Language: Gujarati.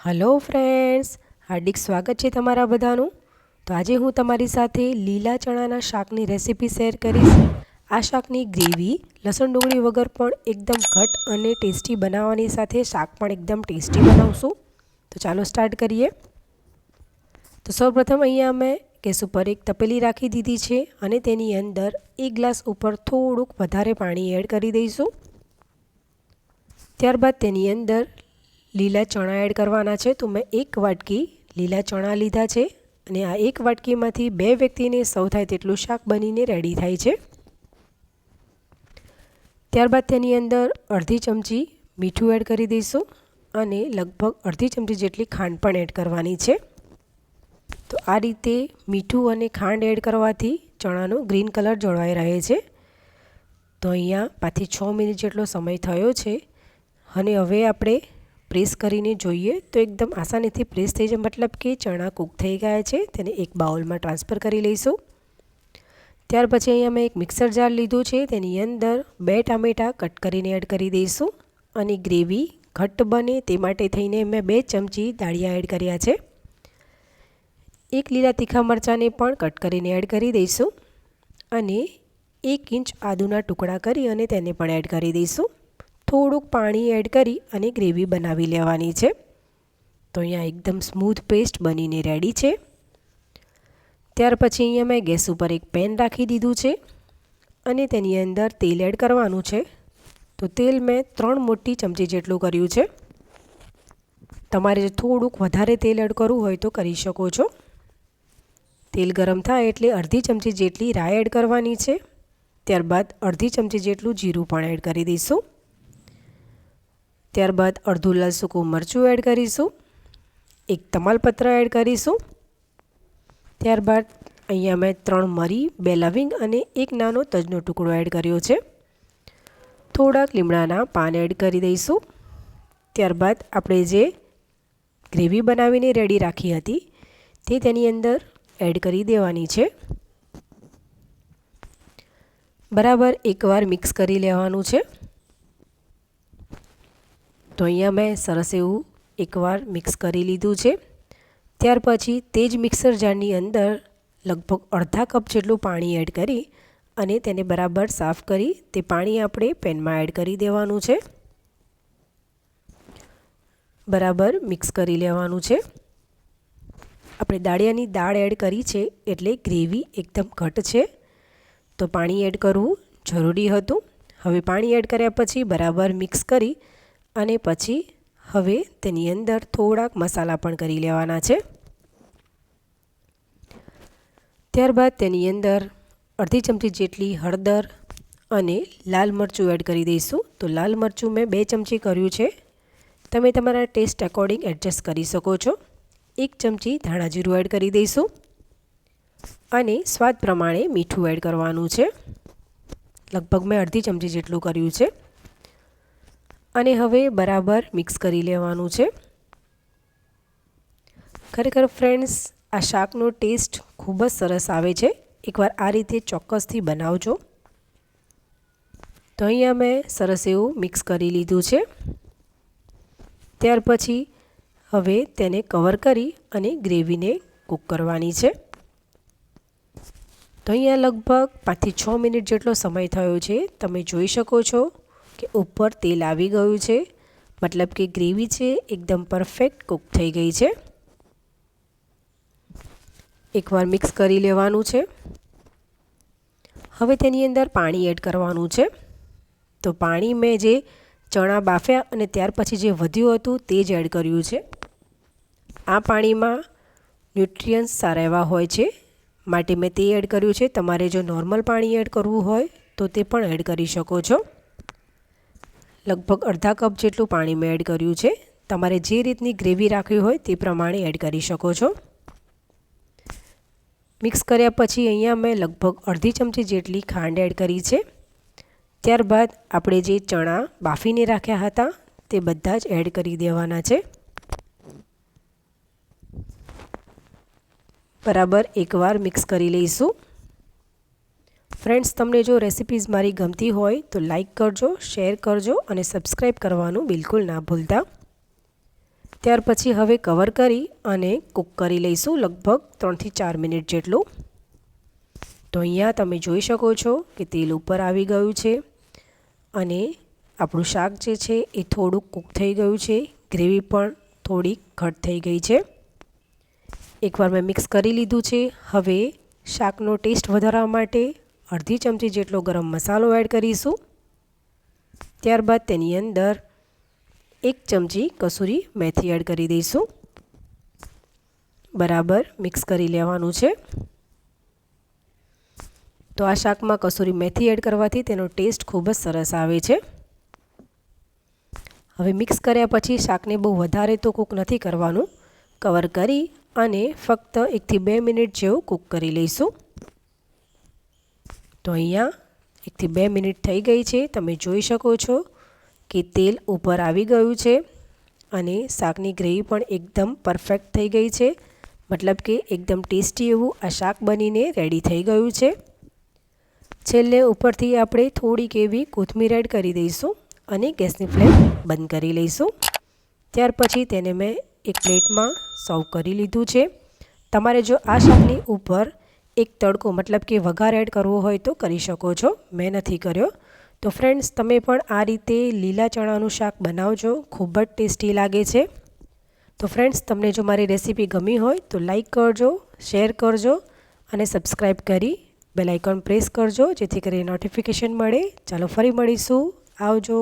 હલો ફ્રેન્ડ્સ, હાર્દિક સ્વાગત છે તમારા બધાનું। તો આજે હું તમારી સાથે લીલા ચણાના શાકની રેસીપી શેર કરીશ। આ શાકની ગ્રેવી લસણ ડુંગળી વગર પણ એકદમ ઘટ અને ટેસ્ટી બનાવવાની સાથે શાક પણ એકદમ ટેસ્ટી બનાવશું। તો ચાલો સ્ટાર્ટ કરીએ। તો સૌપ્રથમ અહીંયા મેં ગેસ ઉપર એક તપેલી રાખી દીધી છે અને તેની અંદર 1 ગ્લાસ ઉપર થોડુંક વધારે પાણી એડ કરી દઈશું। ત્યારબાદ તેની અંદર લીલા ચણા એડ કરવાના છે। તો મેં 1 વાટકી લીલા ચણા લીધા છે અને આ 1 વાટકીમાંથી 2 વ્યક્તિને સૌ થાય તેટલું શાક બનીને રેડી થાય છે। ત્યારબાદ તેની અંદર અડધી ચમચી મીઠું એડ કરી દઈશું અને લગભગ અડધી ચમચી જેટલી ખાંડ પણ એડ કરવાની છે। તો આ રીતે મીઠું અને ખાંડ એડ કરવાથી ચણાનો ગ્રીન કલર જળવાઈ રહે છે। તો અહીંયા 5 થી 6 મિનિટ જેટલો સમય થયો છે અને હવે આપણે પ્રેસ કરીને જોઈએ તો એકદમ આસાનીથી પ્રેસ થઈ જાય, મતલબ કે ચણા કૂક થઈ ગયા છે। તેને એક બાઉલમાં ટ્રાન્સફર કરી લઈશું। ત્યાર પછી અહીંયા મેં એક મિક્સર જાર લીધું છે, તેની અંદર 2 ટામેટાં કટ કરીને એડ કરી દઈશું અને ગ્રેવી ઘટ્ટ બને તે માટે થઈને મેં 2 ચમચી દાળિયા એડ કર્યા છે। 1 લીલા તીખા મરચાંને પણ કટ કરીને એડ કરી દઈશું અને 1 ઇંચ આદુના ટુકડા કરી અને તેને પણ એડ કરી દઈશું। થોડુંક પાણી એડ કરી અને ગ્રેવી બનાવી લેવાની છે। તો અહીંયા એકદમ સ્મૂથ પેસ્ટ બનીને રેડી છે। ત્યાર પછી અહીંયા મેં ગેસ ઉપર એક પેન રાખી દીધું છે અને તેની અંદર તેલ એડ કરવાનું છે। તો તેલ મેં 3 મોટી ચમચી જેટલું કર્યું છે। તમારે થોડુંક વધારે તેલ એડ કરવું હોય તો કરી શકો છો। તેલ ગરમ થાય એટલે અડધી ચમચી જેટલી રાઈ એડ કરવાની છે। ત્યારબાદ અડધી ચમચી જેટલું જીરું પણ એડ કરી દઈશું। ત્યારબાદ અડધું લાલ સૂકું મરચું એડ કરીશું, 1 તમાલપત્ર એડ કરીશું। ત્યારબાદ અહીંયા મેં 3 મરી, 2 લવિંગ અને 1 નાનો તજનો ટુકડો એડ કર્યો છે। થોડાક લીમડાના પાન એડ કરી દઈશું। ત્યારબાદ આપણે જે ગ્રેવી બનાવીને રેડી રાખી હતી તે તેની અંદર એડ કરી દેવાની છે। બરાબર એકવાર મિક્સ કરી લેવાનું છે। તો અહીંયા મેં સરસ એવું એકવાર મિક્સ કરી લીધું છે। ત્યાર પછી તે જ મિક્સર જારની અંદર લગભગ અડધા કપ જેટલું પાણી એડ કરી અને તેને બરાબર સાફ કરી તે પાણી આપણે પેનમાં એડ કરી દેવાનું છે। બરાબર મિક્સ કરી લેવાનું છે। આપણે દાળિયાની દાળ એડ કરી છે એટલે ગ્રેવી એકદમ ઘટ છે, તો પાણી એડ કરવું જરૂરી હતું। હવે પાણી એડ કર્યા પછી બરાબર મિક્સ કરી અને પછી હવે તેની અંદર થોડાક મસાલા પણ કરી લેવાના છે। ત્યારબાદ તેની અંદર અડધી ચમચી જેટલી હળદર અને લાલ મરચું એડ કરી દઈશું। તો લાલ મરચું મેં 2 ચમચી કર્યું છે, તમે તમારા ટેસ્ટ એકોર્ડિંગ એડજસ્ટ કરી શકો છો। 1 ચમચી ધાણા જીરું એડ કરી દઈશું અને સ્વાદ પ્રમાણે મીઠું એડ કરવાનું છે। લગભગ મેં અડધી ચમચી જેટલું કર્યું છે અને હવે બરાબર મિક્સ કરી લેવાનું છે। ખરેખર ફ્રેન્ડ્સ, આ શાકનો ટેસ્ટ ખૂબ જ સરસ આવે છે, એકવાર આ રીતે ચોક્કસથી બનાવજો। તો અહીંયા મેં સરસ એવું મિક્સ કરી લીધું છે। ત્યાર પછી હવે તેને કવર કરી અને ગ્રેવીને કૂક કરવાની છે। તો અહીંયા લગભગ 5 થી 6 મિનિટ જેટલો સમય થયો છે। તમે જોઈ શકો છો કે ઉપર તેલ આવી ગયું છે, મતલબ કે ગ્રેવી છે એકદમ પરફેક્ટ કૂક થઈ ગઈ છે। એકવાર મિક્સ કરી લેવાનું છે। હવે તેની અંદર પાણી એડ કરવાનું છે। તો પાણી મેં જે ચણા બાફ્યા અને ત્યાર પછી જે વધ્યું હતું તે જ એડ કર્યું છે। આ પાણીમાં ન્યુટ્રિયન્ટ્સ સારા એવા હોય છે માટે મેં તે એડ કર્યું છે। તમારે જો નોર્મલ પાણી એડ કરવું હોય તો તે પણ એડ કરી શકો છો। લગભગ અડધા કપ જેટલું પાણી મેં એડ કર્યું છે, તમારે જે રીતની ગ્રેવી રાખવી હોય તે પ્રમાણે એડ કરી શકો છો। મિક્સ કર્યા પછી અહીંયા મેં લગભગ અડધી ચમચી જેટલી ખાંડ એડ કરી છે। ત્યારબાદ આપણે જે ચણા બાફીને રાખ્યા હતા તે બધા જ એડ કરી દેવાના છે। બરાબર એકવાર મિક્સ કરી લઈશું। ફ્રેન્ડ્સ, તમને જો રેસિપીઝ મારી ગમતી હોય તો લાઈક કરજો, શેર કરજો અને સબસ્ક્રાઈબ કરવાનું બિલકુલ ના ભૂલતા। ત્યાર પછી હવે કવર કરી અને કૂક કરી લઈશું લગભગ 3 થી 4 મિનિટ જેટલું. તો અહીંયા તમે જોઈ શકો છો કે તેલ ઉપર આવી ગયું છે અને આપણું શાક જે છે એ થોડુંક કૂક થઈ ગયું છે. ગ્રેવી પણ થોડી ઘટ થઈ ગઈ છે. એકવાર મેં મિક્સ કરી લીધું છે. હવે શાકનો ટેસ્ટ વધારવા માટે અડધી ચમચી જેટલો ગરમ મસાલો એડ કરીશું. ત્યારબાદ તેની અંદર 1 ચમચી કસૂરી મેથી એડ કરી દઈશું. બરાબર મિક્સ કરી લેવાનું છે. તો આ શાકમાં કસૂરી મેથી એડ કરવાથી તેનો ટેસ્ટ ખૂબ જ સરસ આવે છે. હવે મિક્સ કર્યા પછી શાકને બહુ વધારે તો કૂક નથી કરવાનું. કવર કરી અને ફક્ત 1 થી 2 મિનિટ જેવું કૂક કરી લઈશું. તો અહીંયા 1 થી 2 મિનિટ થઈ ગઈ છે. તમે જોઈ શકો છો કે તેલ ઉપર આવી ગયું છે અને શાકની ગ્રેવી પણ એકદમ પરફેક્ટ થઈ ગઈ છે. મતલબ કે એકદમ ટેસ્ટી એવું આ શાક બનીને રેડી થઈ ગયું છે. છેલ્લે ઉપરથી આપણે થોડીક એવી કોથમીર એડ કરી દઈશું અને ગેસની ફ્લેમ બંધ કરી લઈશું. ત્યાર પછી તેને મેં એક પ્લેટમાં સર્વ કરી લીધું છે. તમારે જો આ શાકની ઉપર એક તડકો મતલબ કે વઘાર એડ કરવો હોય તો કરી શકો છો. મેં નથી કર્યો. તો ફ્રેન્ડ્સ તમે પણ આ રીતે લીલા ચણાનું શાક બનાવજો. ખૂબ જ ટેસ્ટી લાગે છે. તો ફ્રેન્ડ્સ તમને જો મારી રેસીપી ગમી હોય તો લાઈક કરજો, શેર કરજો અને સબસ્ક્રાઈબ કરી બેલ આઇકોન પ્રેસ કરજો જેથી કરીને નોટિફિકેશન મળે. ચાલો ફરી મળીશું. આવજો.